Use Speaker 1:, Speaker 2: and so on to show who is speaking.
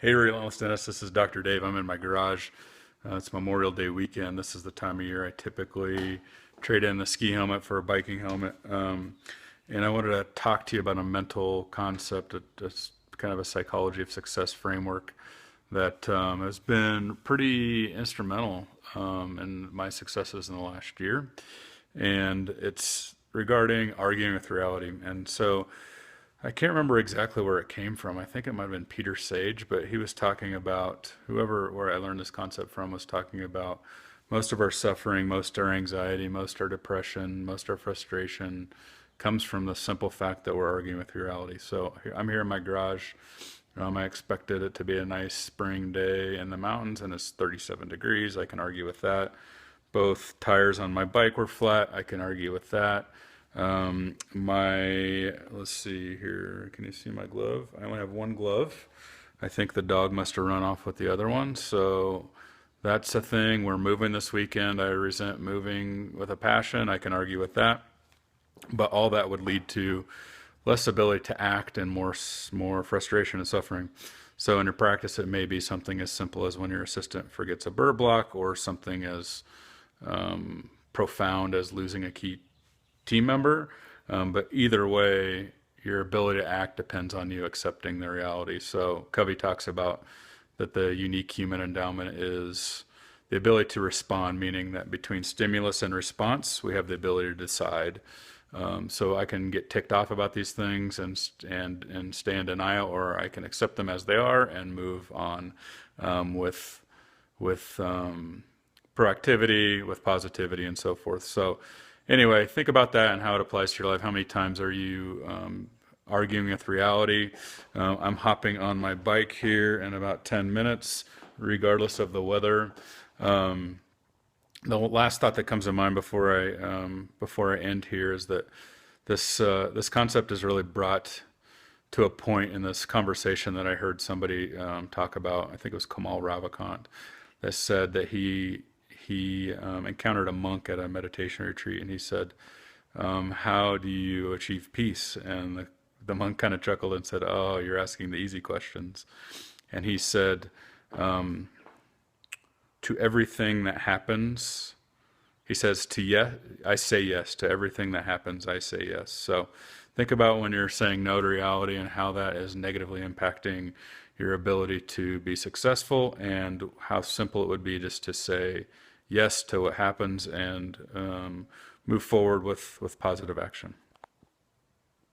Speaker 1: Hey, Relentless Dennis, this is Dr. Dave. I'm in my garage. It's Memorial Day weekend. This is the time of year I typically trade in the ski helmet for a biking helmet. And I wanted to talk to you about a mental concept, a kind of a psychology of success framework that has been pretty instrumental in my successes in the last year. And it's regarding arguing with reality. And so I can't remember exactly where it came from. I think it might have been Peter Sage, but he was talking about whoever where I learned this concept from was talking about most of our suffering, most our anxiety, most our depression, most our frustration comes from the simple fact that we're arguing with reality. So I'm here in my garage. I expected it to be a nice spring day in the mountains, and it's 37 degrees. I can argue with that. Both tires on my bike were flat. I can argue with that. Let's see here. Can you see my glove? I only have one glove. I think the dog must have run off with the other one. So that's a thing. We're moving this weekend. I resent moving with a passion. I can argue with that. But all that would lead to less ability to act and more frustration and suffering. So in your practice, it may be something as simple as when your assistant forgets a burr block, or something as profound as losing a key team member. But either way, your ability to act depends on you accepting the reality. So Covey talks about that the unique human endowment is the ability to respond, meaning that between stimulus and response, we have the ability to decide. So I can get ticked off about these things and stay in denial, or I can accept them as they are and move on with proactivity, with positivity, and so forth. So anyway, think about that and how it applies to your life. How many times are you arguing with reality? I'm hopping on my bike here in about 10 minutes, regardless of the weather. The last thought that comes to mind before I end here is that this concept is really brought to a point in this conversation that I heard somebody talk about. I think it was Kamal Ravikant, that said that he encountered a monk at a meditation retreat, and he said, "How do you achieve peace?" And the monk kind of chuckled and said, "Oh, you're asking the easy questions." And he said, "To everything that happens," he says, "To yes, I say yes to everything that happens. I say yes." So think about when you're saying no to reality and how that is negatively impacting your ability to be successful, and how simple it would be just to say yes to what happens and move forward with positive action.